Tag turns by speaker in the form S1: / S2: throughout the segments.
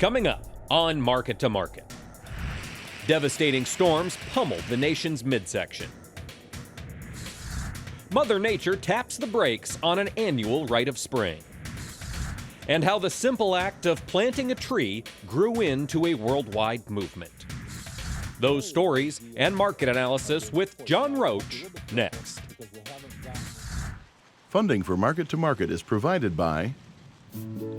S1: Coming up on Market to Market. Devastating storms pummeled the nation's midsection. Mother Nature taps the brakes on an annual rite of spring. And how the simple act of planting a tree grew into a worldwide movement. Those stories and market analysis with John Roach next.
S2: Funding for Market to Market is provided by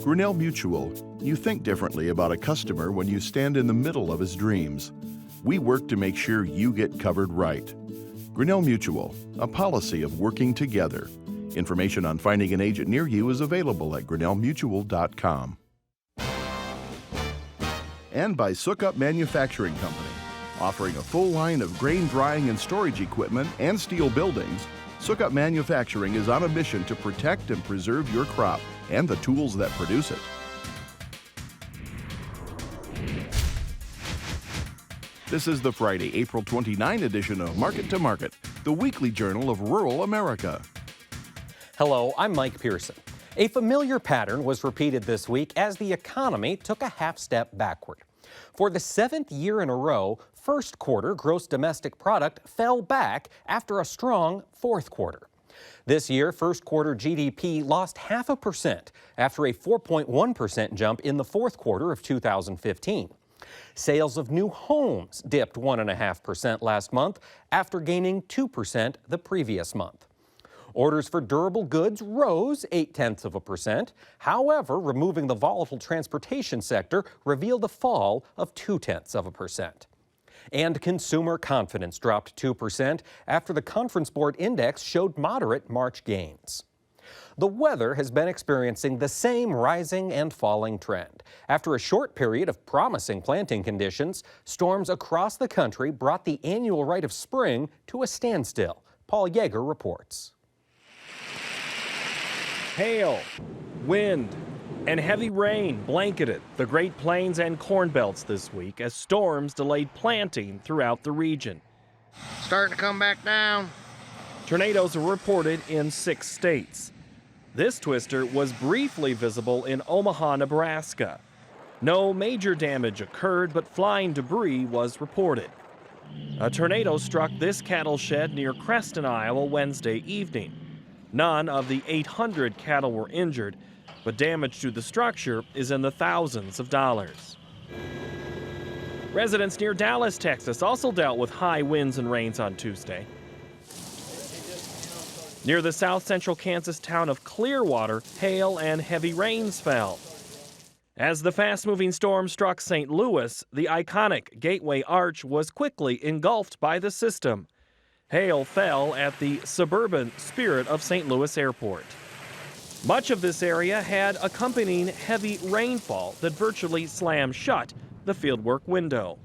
S2: Grinnell Mutual. You think differently about a customer when you stand in the middle of his dreams. We work to make sure you get covered right. Grinnell Mutual, a policy of working together. Information on finding an agent near you is available at grinnellmutual.com. And by Sukup Manufacturing Company, offering a full line of grain drying and storage equipment and steel buildings. Sukup Manufacturing is on a mission to protect and preserve your crop and the tools that produce it. This is the Friday, April 29 edition of Market to Market, the weekly journal of rural America.
S3: Hello, I'm Mike Pearson. A familiar pattern was repeated this week as the economy took a half step backward. For the 7th year in a row, first quarter gross domestic product fell back after a strong fourth quarter. This year, first quarter GDP lost 0.5% after a 4.1% jump in the fourth quarter of 2015. Sales of new homes dipped 1.5% last month after gaining 2% the previous month. Orders for durable goods rose 0.8%. However, removing the volatile transportation sector revealed a fall of 0.2%. And consumer confidence dropped 2% after the Conference Board Index showed moderate March gains. The weather has been experiencing the same rising and falling trend. After a short period of promising planting conditions, storms across the country brought the annual rite of spring to a standstill. Paul Yeager reports.
S4: Hail, wind, and heavy rain blanketed the Great Plains and Corn Belts this week as storms delayed planting throughout the region.
S5: Starting to come back down.
S4: Tornadoes were reported in 6 states. This twister was briefly visible in Omaha, Nebraska. No major damage occurred, but flying debris was reported. A tornado struck this cattle shed near Creston, Iowa, Wednesday evening. None of the 800 cattle were injured, but damage to the structure is in the thousands of dollars. Residents near Dallas, Texas also dealt with high winds and rains on Tuesday. Near the south central Kansas town of Clearwater, hail and heavy rains fell. As the fast-moving storm struck St. Louis, the iconic Gateway Arch was quickly engulfed by the system. Hail fell at the suburban Spirit of St. Louis Airport. Much of this area had accompanying heavy rainfall that virtually slammed shut the fieldwork window.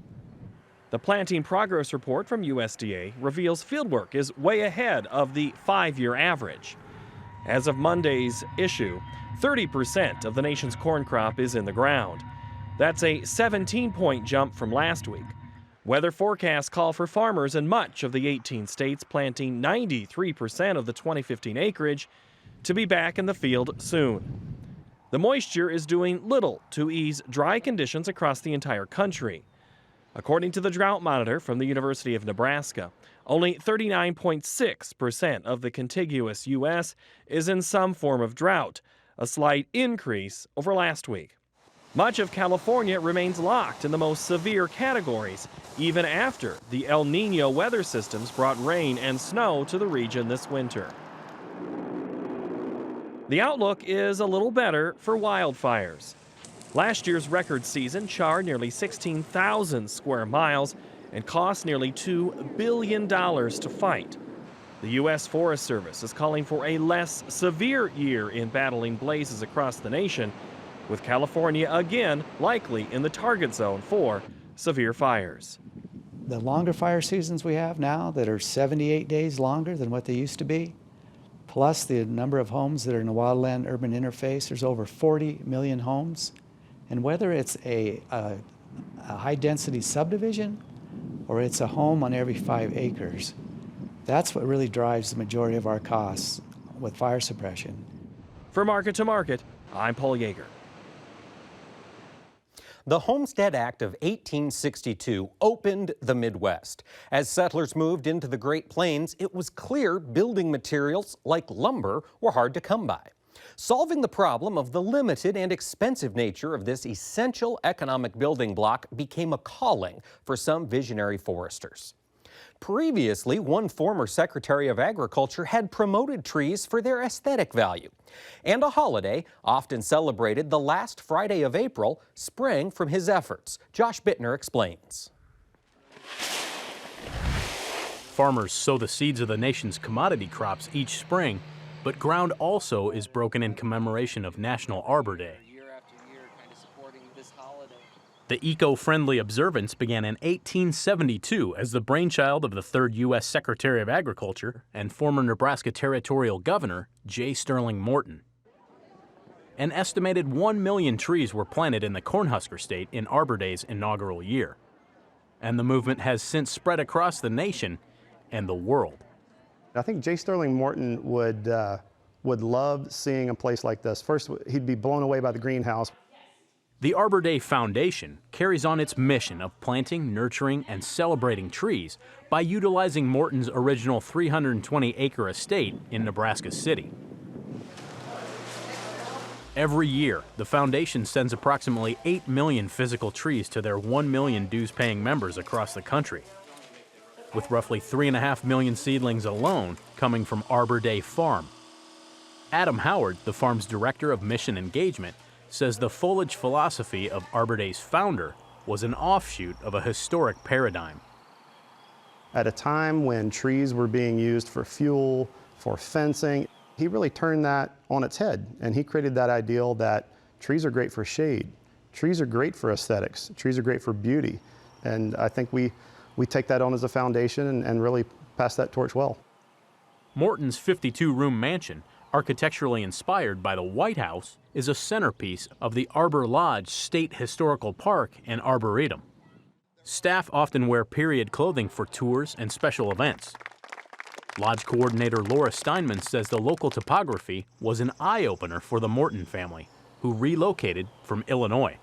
S4: The planting progress report from USDA reveals fieldwork is way ahead of the 5-year average. As of Monday's issue, 30% of the nation's corn crop is in the ground. That's a 17-point jump from last week. Weather forecasts call for farmers in much of the 18 states planting 93% of the 2015 acreage to be back in the field soon. The moisture is doing little to ease dry conditions across the entire country. According to the Drought Monitor from the University of Nebraska, only 39.6% of the contiguous U.S. is in some form of drought, a slight increase over last week. Much of California remains locked in the most severe categories, even after the El Niño weather systems brought rain and snow to the region this winter. The outlook is a little better for wildfires. Last year's record season charred nearly 16,000 square miles and cost nearly $2 billion to fight. The U.S. Forest Service is calling for a less severe year in battling blazes across the nation, with California again likely in the target zone for severe fires.
S6: The longer fire seasons we have now that are 78 days longer than what they used to be, plus the number of homes that are in the wildland-urban interface, there's over 40 million homes. And whether it's a high-density subdivision or it's a home on every 5 acres, that's what really drives the majority of our costs with fire suppression.
S4: For Market to Market, I'm Paul Yeager.
S3: The Homestead Act of 1862 opened the Midwest. As settlers moved into the Great Plains, it was clear building materials like lumber were hard to come by. Solving the problem of the limited and expensive nature of this essential economic building block became a calling for some visionary foresters. Previously, one former Secretary of Agriculture had promoted trees for their aesthetic value. And a holiday often celebrated the last Friday of April sprang from his efforts. Josh Bittner explains.
S7: Farmers sow the seeds of the nation's commodity crops each spring, but ground also is broken in commemoration of National Arbor Day. The eco-friendly observance began in 1872 as the brainchild of the third U.S. Secretary of Agriculture and former Nebraska Territorial Governor, J. Sterling Morton. An estimated 1 million trees were planted in the Cornhusker State in Arbor Day's inaugural year. And the movement has since spread across the nation and the world.
S8: I think J. Sterling Morton would love seeing a place like this. First, he'd be blown away by the greenhouse.
S7: The Arbor Day Foundation carries on its mission of planting, nurturing, and celebrating trees by utilizing Morton's original 320-acre estate in Nebraska City. Every year, the foundation sends approximately 8 million physical trees to their 1 million dues-paying members across the country, with roughly 3.5 million seedlings alone coming from Arbor Day Farm. Adam Howard, the farm's director of mission engagement, says the foliage philosophy of Arbor Day's founder was an offshoot of a historic paradigm.
S8: At a time when trees were being used for fuel, for fencing, he really turned that on its head, and he created that ideal that trees are great for shade, trees are great for aesthetics, trees are great for beauty, and I think we take that on as a foundation and really pass that torch well.
S7: Morton's 52-room mansion, architecturally inspired by the White House, is a centerpiece of the Arbor Lodge State Historical Park and Arboretum. Staff often wear period clothing for tours and special events. Lodge coordinator Laura Steinman says the local topography was an eye-opener for the Morton family, who relocated from Illinois.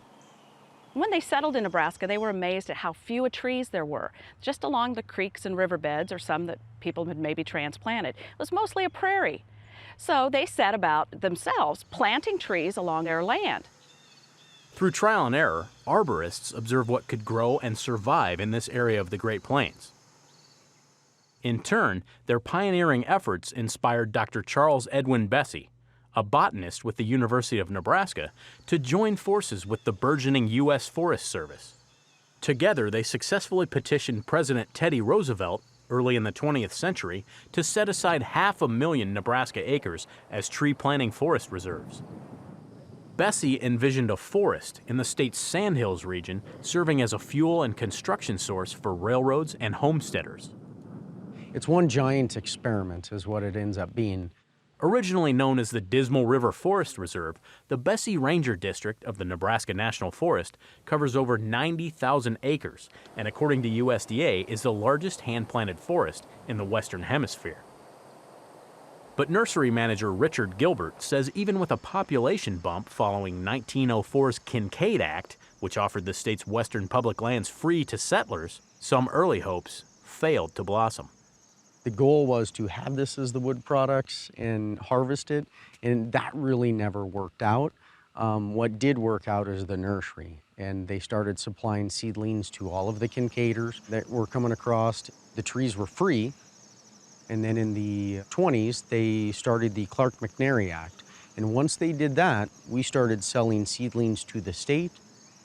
S9: When they settled in Nebraska, they were amazed at how few trees there were, just along the creeks and riverbeds, or some that people had maybe transplanted. It was mostly a prairie. So they set about themselves planting trees along their land.
S7: Through trial and error, arborists observe what could grow and survive in this area of the Great Plains. In turn, their pioneering efforts inspired Dr. Charles Edwin Bessie, a botanist with the University of Nebraska, to join forces with the burgeoning U.S. Forest Service. Together, they successfully petitioned President Teddy Roosevelt early in the 20th century to set aside 500,000 Nebraska acres as tree planting forest reserves. Bessie envisioned a forest in the state's Sandhills region, serving as a fuel and construction source for railroads and homesteaders.
S10: It's one giant experiment is what it ends up being.
S7: Originally known as the Dismal River Forest Reserve, the Bessie Ranger District of the Nebraska National Forest covers over 90,000 acres and, according to USDA, is the largest hand-planted forest in the Western Hemisphere. But nursery manager Richard Gilbert says even with a population bump following 1904's Kincaid Act, which offered the state's western public lands free to settlers, some early hopes failed to blossom.
S10: The goal was to have this as the wood products and harvest it, and that really never worked out. What did work out is the nursery, and they started supplying seedlings to all of the Kincaiders that were coming across. The trees were free, and then in the 20s, they started the Clark-McNary Act. And once they did that, we started selling seedlings to the state.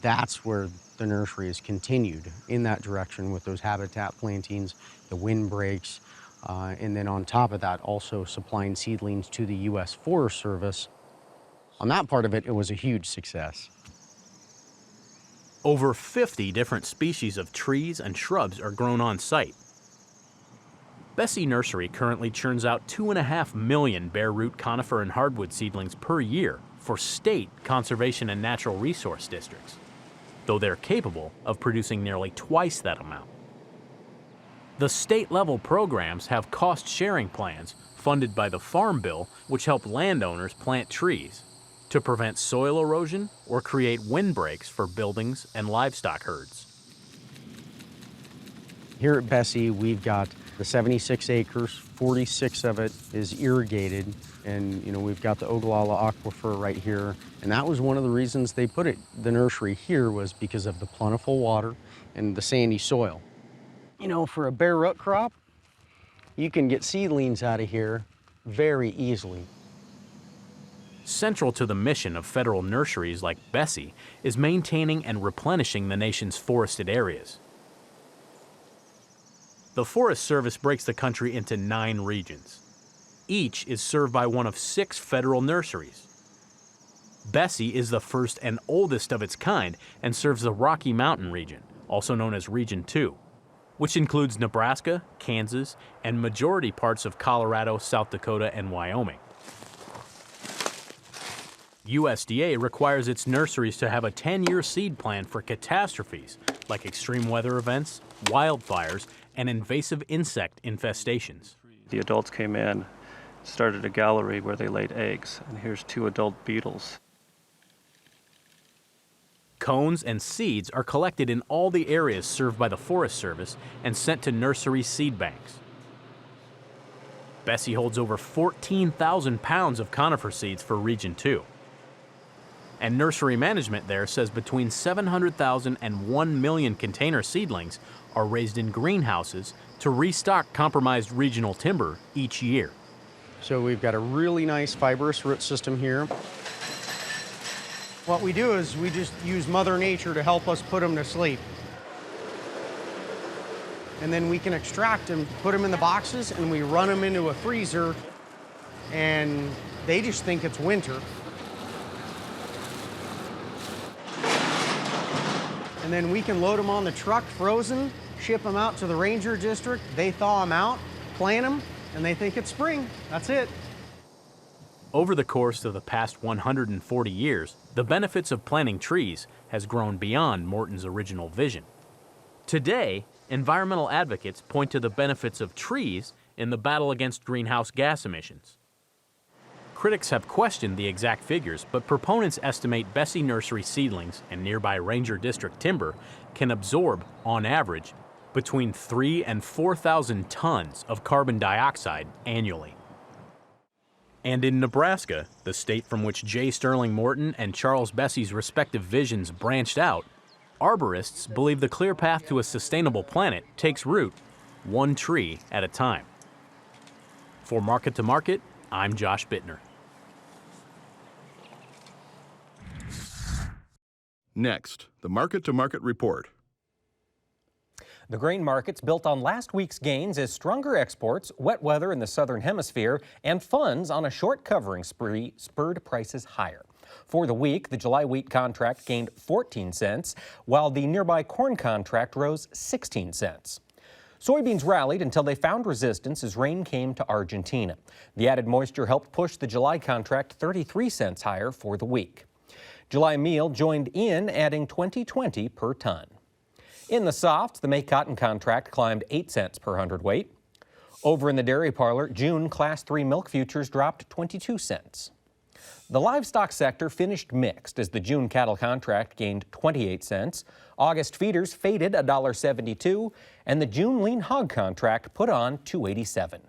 S10: That's where the nursery has continued in that direction with those habitat plantings, the windbreaks, and then on top of that, also supplying seedlings to the U.S. Forest Service. On that part of it, it was a huge success.
S7: Over 50 different species of trees and shrubs are grown on site. Bessie Nursery currently churns out 2.5 million bare root conifer and hardwood seedlings per year for state conservation and natural resource districts, though they're capable of producing nearly twice that amount. The state-level programs have cost-sharing plans funded by the Farm Bill, which help landowners plant trees. to prevent soil erosion or create windbreaks for buildings and livestock herds.
S10: Here at Bessie, we've got the 76 acres, 46 of it is irrigated, and we've got the Ogallala Aquifer right here, and that was one of the reasons they put the nursery here, was because of the plentiful water and the sandy soil. For a bare root crop, you can get seedlings out of here very easily.
S7: Central to the mission of federal nurseries like Bessie is maintaining and replenishing the nation's forested areas. The Forest Service breaks the country into 9 regions. Each is served by one of 6 federal nurseries. Bessie is the first and oldest of its kind and serves the Rocky Mountain region, also known as Region 2, which includes Nebraska, Kansas, and majority parts of Colorado, South Dakota, and Wyoming. USDA requires its nurseries to have a 10-year seed plan for catastrophes like extreme weather events, wildfires, and invasive insect infestations.
S11: The adults came in, started a gallery where they laid eggs, and here's 2 adult beetles.
S7: Cones and seeds are collected in all the areas served by the Forest Service and sent to nursery seed banks. Bessie holds over 14,000 pounds of conifer seeds for Region 2. And nursery management there says between 700,000 and 1 million container seedlings are raised in greenhouses to restock compromised regional timber each year.
S10: So we've got a really nice fibrous root system here. What we do is we just use Mother Nature to help us put them to sleep. And then we can extract them, put them in the boxes, and we run them into a freezer, and they just think it's winter. And then we can load them on the truck frozen, ship them out to the Ranger District. They thaw them out, plant them, and they think it's spring. That's it.
S7: Over the course of the past 140 years, the benefits of planting trees has grown beyond Morton's original vision. Today, environmental advocates point to the benefits of trees in the battle against greenhouse gas emissions. Critics have questioned the exact figures, but proponents estimate Bessie nursery seedlings and nearby Ranger District timber can absorb, on average, between 3,000 and 4,000 tons of carbon dioxide annually. And in Nebraska, the state from which J. Sterling Morton and Charles Bessie's respective visions branched out, arborists believe the clear path to a sustainable planet takes root, 1 tree at a time. For Market to Market, I'm Josh Bittner.
S2: Next, the Market to Market report.
S3: The grain markets built on last week's gains as stronger exports, wet weather in the southern hemisphere, and funds on a short covering spree spurred prices higher. For the week, the July wheat contract gained 14 cents, while the nearby corn contract rose 16 cents. Soybeans rallied until they found resistance as rain came to Argentina. The added moisture helped push the July contract 33 cents higher for the week. July meal joined in, adding $20.20 per ton. In the softs, the May cotton contract climbed 8 cents per hundredweight. Over in the dairy parlor, June Class 3 milk futures dropped 22 cents. The livestock sector finished mixed as the June cattle contract gained 28 cents. August feeders faded $1.72, and the June lean hog contract put on $2.87.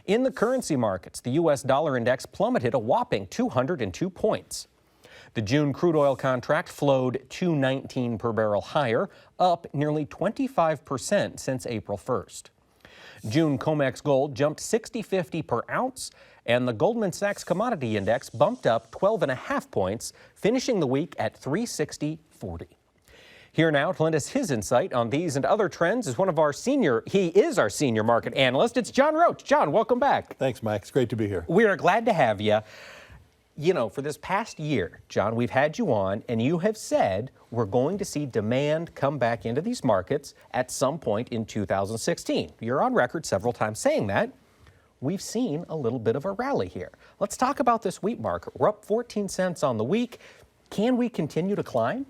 S3: In the currency markets, the U.S. dollar index plummeted a whopping 202 points. The June crude oil contract flowed $2.19 per barrel higher, up nearly 25% since April 1st. June COMEX gold jumped 60.50 per ounce, and the Goldman Sachs Commodity Index bumped up 12.5 points, finishing the week at 360.40. Here now to lend us his insight on these and other trends is he is our senior market analyst. It's John Roach. John, welcome back.
S12: Thanks, Mike. It's great to be here.
S3: We are glad to have you. You know, for this past year, John, we've had you on, and you have said we're going to see demand come back into these markets at some point in 2016. You're on record several times saying that. We've seen a little bit of a rally here. Let's talk about this wheat market. We're up 14 cents on the week. Can we continue to climb?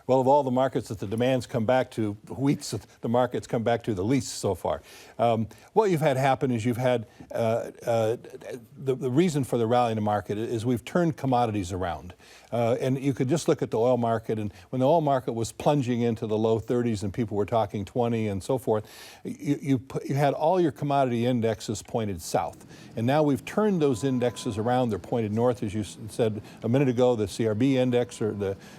S12: Well, of all the markets that the demand's come back to, wheat's the market's come back to the least so far. What you've had happen is you've had the reason for the rally in the market is we've turned commodities around. And you could just look at the oil market, and when the oil market was plunging into the low 30s and people were talking 20 and so forth, you had all your commodity indexes pointed south. And now we've turned those indexes around. They're pointed north, as you said a minute ago. The CRB index, or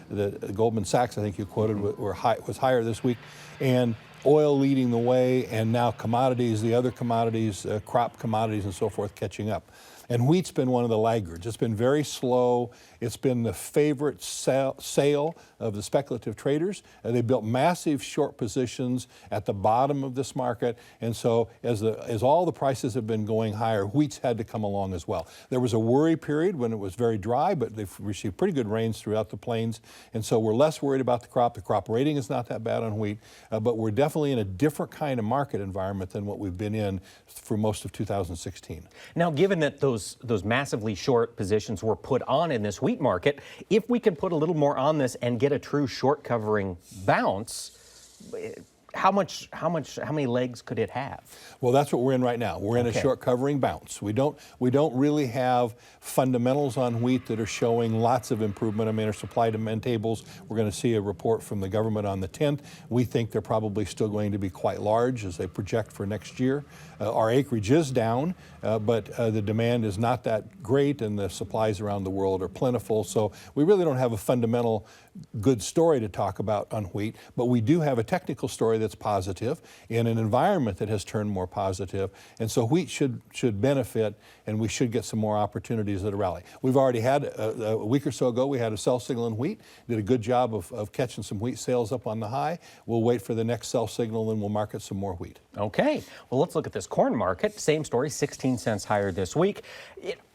S12: the Goldman Sachs, I think you quoted, was higher this week. And oil leading the way, and now commodities, the other commodities, crop commodities and so forth, catching up. And wheat's been one of the laggards. It's been very slow. It's been the favorite sale of the speculative traders. They built massive short positions at the bottom of this market. And so as all the prices have been going higher, wheat's had to come along as well. There was a worry period when it was very dry, but they've received pretty good rains throughout the plains. And so we're less worried about the crop. The crop rating is not that bad on wheat, but we're definitely in a different kind of market environment than what we've been in for most of 2016.
S3: Now, given that those massively short positions were put on in this wheat market, if we can put a little more on this and get a true short covering bounce, how many legs could it have?
S12: Well, that's what we're in right now. We're in a short covering bounce. We don't really have fundamentals on wheat that are showing lots of improvement. I mean, our supply demand tables, we're going to see a report from the government on the 10th. We think they're probably still going to be quite large as they project for next year. Our acreage is down, but the demand is not that great, and the supplies around the world are plentiful. So we really don't have a fundamental good story to talk about on wheat, but we do have a technical story that's positive in an environment that has turned more positive. And so wheat should benefit, and we should get some more opportunities at a rally. We've already had, a week or so ago, we had a sell signal in wheat. Did a good job of catching some wheat sales up on the high. We'll wait for the next sell signal, and we'll market some more wheat.
S3: Okay, well, let's look at this corn market. Same story, 16 cents higher this week.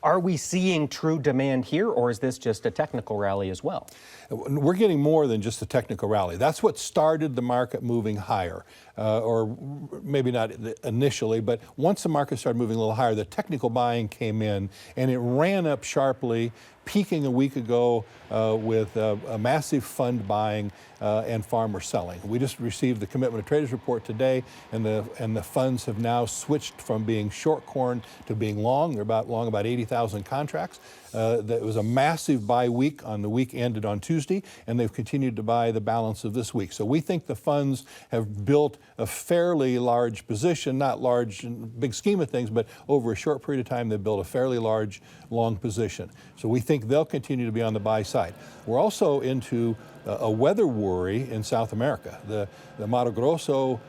S3: Are we seeing true demand here, or is this just a technical rally as well?
S12: We're getting more than just a technical rally. That's what started the market moving higher, or maybe not initially, but once the market started moving a little higher, the technical buying came in, and it ran up sharply, peaking a week ago with a massive fund buying and farmer selling. We just received the Commitment of Traders report today, and the funds have now switched from being short corn to being long. They're long about 80,000 contracts. That was a massive buy week. On the week ended on Tuesday, and they've continued to buy the balance of this week. So we think the funds have built a fairly large position, not large in the big scheme of things, but over a short period of time they've built a fairly large long position. So we think they'll continue to be on the buy side. We're also into a weather worry in South America. The Mato Grosso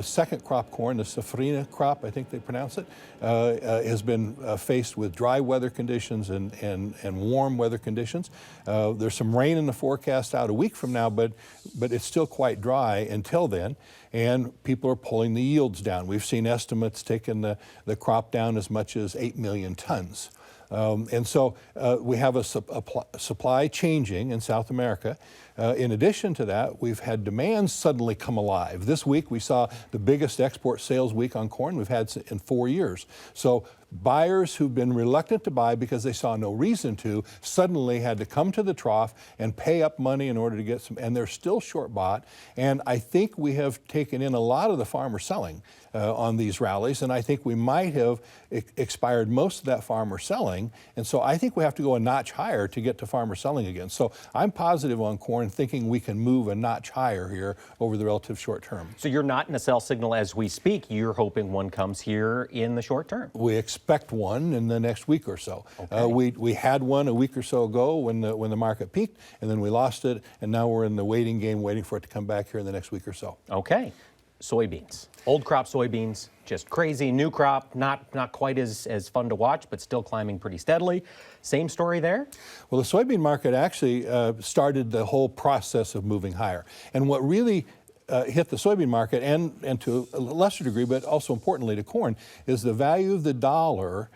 S12: second crop corn, the safrinha crop, I think they pronounce it, has been faced with dry weather conditions and warm weather conditions. There's some rain in the forecast out a week from now, but it's still quite dry until then, and people are pulling the yields down. We've seen estimates taking the crop down as much as 8 million tons. And so we have a supply changing in South America. In addition to that, we've had demand suddenly come alive. This week we saw the biggest export sales week on corn we've had in 4 years. So buyers who've been reluctant to buy because they saw no reason to suddenly had to come to the trough and pay up money in order to get some, and they're still short bought. And I think we have taken in a lot of the farmer selling on these rallies, and I think we might have expired most of that farmer selling. And so I think we have to go a notch higher to get to farmer selling again. So I'm positive on corn, thinking we can move a notch higher here over the relative short term.
S3: So you're not in a sell signal as we speak. You're hoping one comes here in the short term.
S12: We expect one in the next week or so.
S3: Okay.
S12: We had one a week or so ago when the market peaked, and then we lost it, and now we're in the waiting game, waiting for it to come back here in the next week or so.
S3: Okay. Soybeans. Old crop soybeans, just crazy. New crop, not quite as fun to watch, but still climbing pretty steadily. Same story there?
S12: Well, the soybean market actually started the whole process of moving higher. And what really hit the soybean market, and to a lesser degree, but also importantly to corn, is the value of the dollar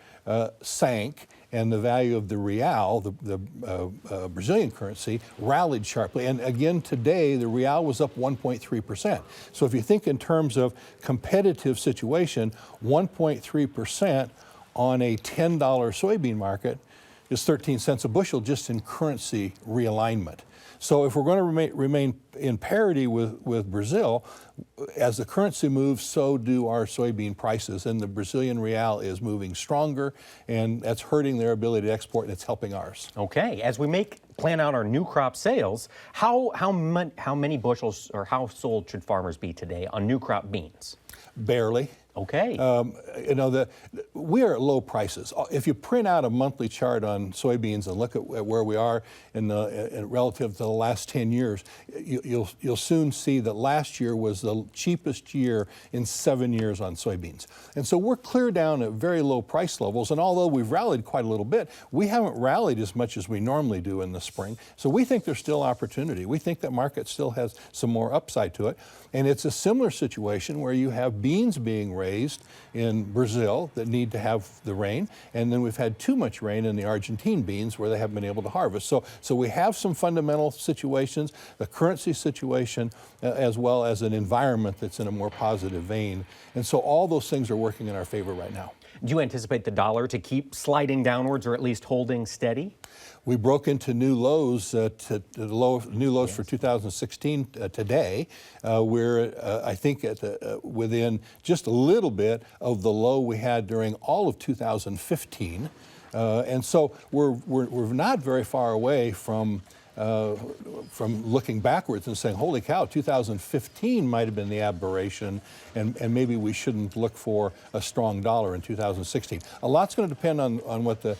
S12: sank, and the value of the real, the Brazilian currency, rallied sharply. And again today, the real was up 1.3%. So if you think in terms of competitive situation, 1.3% on a $10 soybean market is 13 cents a bushel just in currency realignment. So if we're going to remain in parity with Brazil, as the currency moves, so do our soybean prices, and the Brazilian real is moving stronger, and that's hurting their ability to export, and it's helping ours.
S3: Okay, as we plan out our new crop sales, how many bushels or how sold should farmers be today on new crop beans?
S12: Barely.
S3: Okay.
S12: You know, we are at low prices. If you print out a monthly chart on soybeans and look at where we are in relative to the last 10 years, you'll soon see that last year was the cheapest year in 7 years on soybeans. And so we're clear down at very low price levels. And although we've rallied quite a little bit, we haven't rallied as much as we normally do in the spring. So we think there's still opportunity. We think that market still has some more upside to it. And it's a similar situation where you have beans being raised in Brazil that need to have the rain, and then we've had too much rain in the Argentine beans where they haven't been able to harvest. So we have some fundamental situations, the currency situation, as well as an environment that's in a more positive vein. And so all those things are working in our favor right now.
S3: Do you anticipate the dollar to keep sliding downwards or at least holding steady?
S12: We broke into new lows, new lows for 2016 today. We're, I think, within just a little bit of the low we had during all of 2015. And so we're not very far away from looking backwards and saying, holy cow, 2015 might have been the aberration, and maybe we shouldn't look for a strong dollar in 2016. A lot's going to depend on what the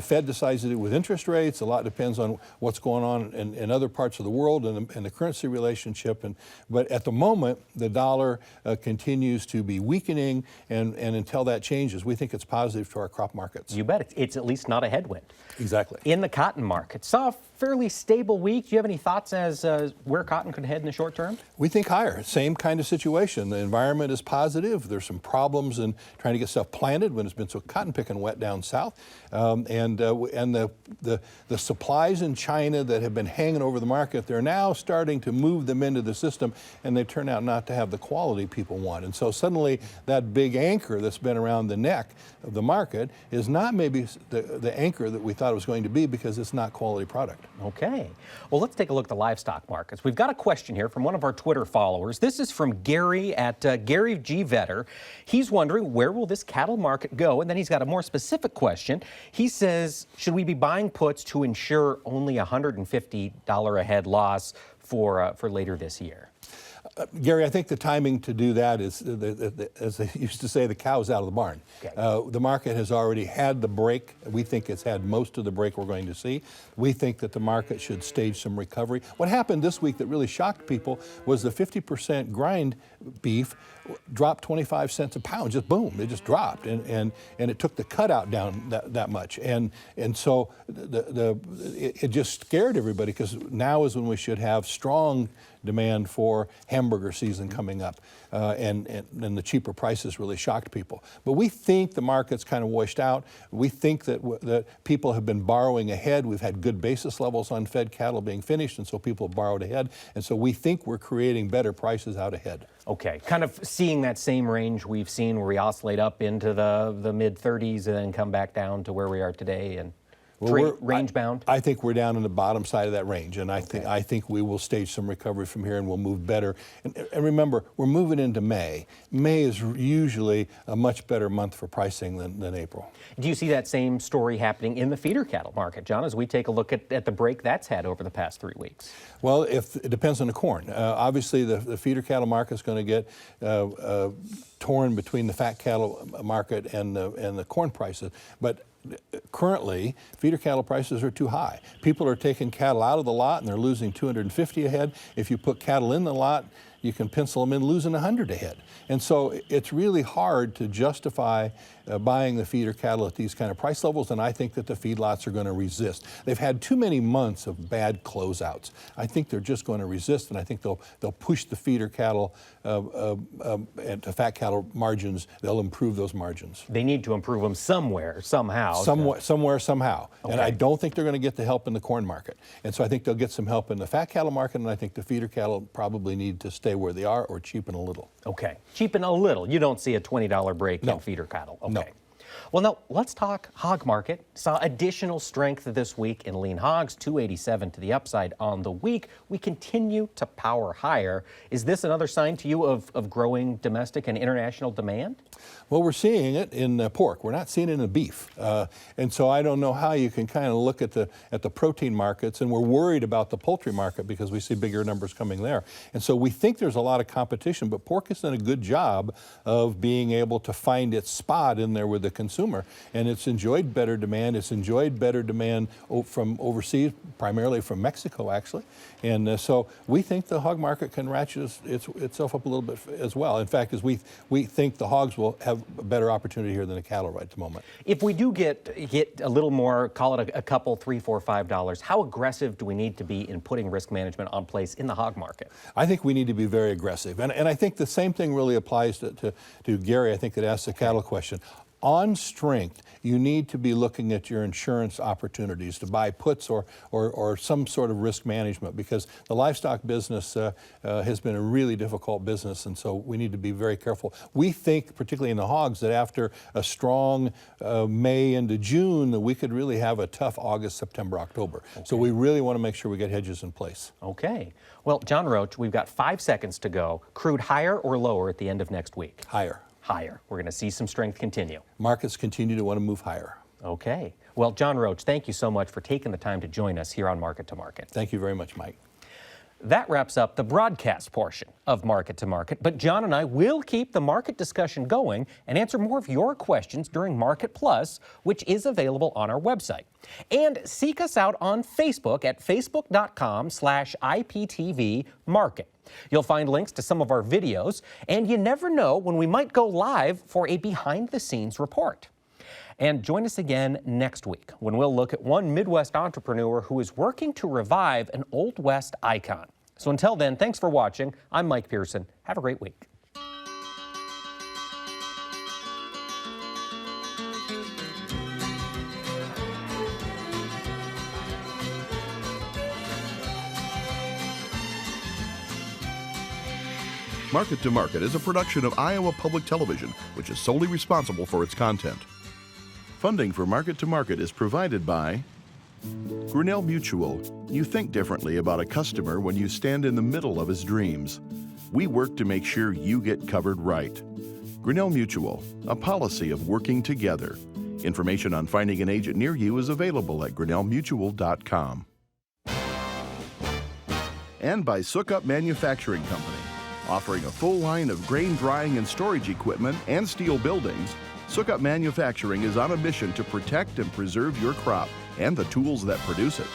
S12: Fed decides to do with interest rates. A lot depends on what's going on in other parts of the world and the currency relationship. But at the moment, the dollar continues to be weakening, and until that changes, we think it's positive to our crop markets.
S3: You bet. It's at least not a headwind.
S12: Exactly.
S3: In the cotton market, saw a fairly stable week. Do you have any thoughts as where cotton could head in the short term?
S12: We think higher. Same kind of situation. The environment is positive. There's some problems in trying to get stuff planted when it's been so cotton picking wet down south. And the supplies in China that have been hanging over the market, they're now starting to move them into the system, and they turn out not to have the quality people want. And so suddenly that big anchor that's been around the neck of the market is not maybe the anchor that we thought it was going to be, because it's not quality product.
S3: Okay. Well, let's take a look at the livestock markets. We've got a question here from one of our Twitter followers. This is from Gary at Gary G. Vetter. He's wondering, where will this cattle market go? And then he's got a more specific question. He says, should we be buying puts to ensure only $150 a head loss for later this year?
S12: Gary, I think the timing to do that is, as they used to say, the cow's out of the barn.
S3: Okay.
S12: The market has already had the break. We think it's had most of the break we're going to see. We think that the market should stage some recovery. What happened this week that really shocked people was the 50% grind beef dropped 25 cents a pound. Just boom, it just dropped, and it took the cutout down that much. And so it just scared everybody, because now is when we should have strong demand for hamburger season coming up, and the cheaper prices really shocked people. But we think the market's kind of washed out. We think that people have been borrowing ahead. We've had good basis levels on fed cattle being finished, and so people have borrowed ahead. And so we think we're creating better prices out ahead.
S3: Okay, kind of seeing that same range we've seen where we oscillate up into the mid-30s and then come back down to where we are today, and range bound?
S12: I think we're down in the bottom side of that range, and I think we will stage some recovery from here, and we'll move better. And remember, we're moving into May. May is usually a much better month for pricing than April.
S3: Do you see that same story happening in the feeder cattle market, John, as we take a look at the break that's had over the past 3 weeks?
S12: Well, it depends on the corn. Obviously, the feeder cattle market is going to get torn between the fat cattle market and the corn prices, but currently, feeder cattle prices are too high. People are taking cattle out of the lot and they're losing $250 a head. If you put cattle in the lot, you can pencil them in losing $100 a head. And so it's really hard to justify buying the feeder cattle at these kind of price levels, and I think that the feedlots are going to resist. They've had too many months of bad closeouts. I think they're just going to resist, and I think they'll push the feeder cattle and to fat cattle margins. They'll improve those margins.
S3: They need to improve them somewhere, somehow.
S12: Somewhere, somehow.
S3: Okay.
S12: And I don't think they're going to get the help in the corn market. And so I think they'll get some help in the fat cattle market, and I think the feeder cattle probably need to stay where they are or cheapen a little.
S3: Okay, cheapen a little. You don't see a $20 break in feeder cattle. Okay.
S12: No.
S3: Well, now let's talk hog market. Saw additional strength this week in lean hogs, 287 to the upside on the week. We continue to power higher. Is this another sign to you of growing domestic and international demand?
S12: Well, we're seeing it in pork. We're not seeing it in beef. And so I don't know how you can kind of look at the protein markets, and we're worried about the poultry market because we see bigger numbers coming there. And so we think there's a lot of competition, but pork has done a good job of being able to find its spot in there with the consumer. And it's enjoyed better demand. It's enjoyed better demand from overseas, primarily from Mexico, actually. And so we think the hog market can ratchet itself up a little bit as well. In fact, as we think the hogs will have a better opportunity here than the cattle right at the moment.
S3: If we do get a little more, call it a couple, $3, $4, $5, how aggressive do we need to be in putting risk management on place in the hog market?
S12: I think we need to be very aggressive. And I think the same thing really applies to Gary, I think, that asked the cattle question. On strength, you need to be looking at your insurance opportunities to buy puts or some sort of risk management, because the livestock business has been a really difficult business, and so we need to be very careful. We think, particularly in the hogs, that after a strong May into June, that we could really have a tough August, September, October. Okay. So we really want to make sure we get hedges in place.
S3: Okay. Well, John Roach, we've got 5 seconds to go. Crude higher or lower at the end of next week?
S12: Higher.
S3: Higher. We're going to see some strength continue.
S12: Markets continue to want to move higher.
S3: Okay. Well, John Roach, thank you so much for taking the time to join us here on Market to Market.
S12: Thank you very much, Mike.
S3: That wraps up the broadcast portion of Market to Market, but John and I will keep the market discussion going and answer more of your questions during Market Plus, which is available on our website. And seek us out on Facebook at facebook.com/IPTV Market. You'll find links to some of our videos, and you never know when we might go live for a behind-the-scenes report. And join us again next week when we'll look at one Midwest entrepreneur who is working to revive an Old West icon. So until then, thanks for watching. I'm Mike Pearson. Have a great week.
S2: Market to Market is a production of Iowa Public Television, which is solely responsible for its content. Funding for Market to Market is provided by Grinnell Mutual. You think differently about a customer when you stand in the middle of his dreams. We work to make sure you get covered right. Grinnell Mutual, a policy of working together. Information on finding an agent near you is available at grinnellmutual.com. And by Sukup Manufacturing Company, offering a full line of grain drying and storage equipment and steel buildings. Sukup Manufacturing is on a mission to protect and preserve your crop and the tools that produce it.